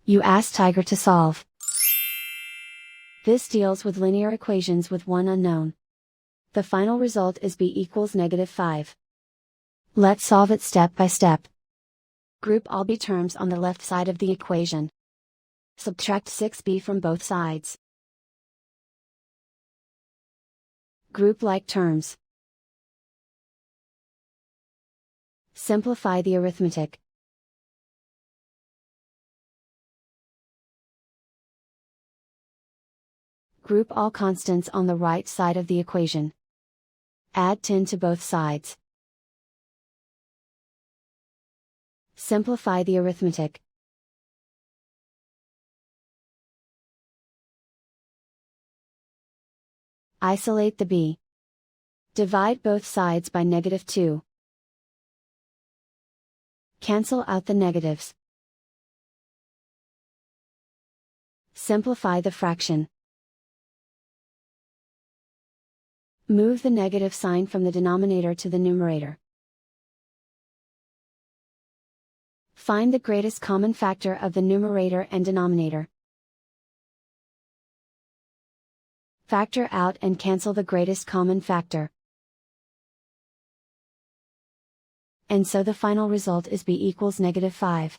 You ask Tiger to solve. This deals with linear equations with one unknown. The final result is b equals -5. Let's solve it step by step. Group all b terms on the left side of the equation. Subtract 6b from both sides. Group like terms. Simplify the arithmetic. Group all constants on the right side of the equation. Add 10 to both sides. Simplify the arithmetic. Isolate the b. Divide both sides by -2. Cancel out the negatives. Simplify the fraction. Move the negative sign from the denominator to the numerator. Find the greatest common factor of the numerator and denominator. Factor out and cancel the greatest common factor. And so the final result is b equals -5.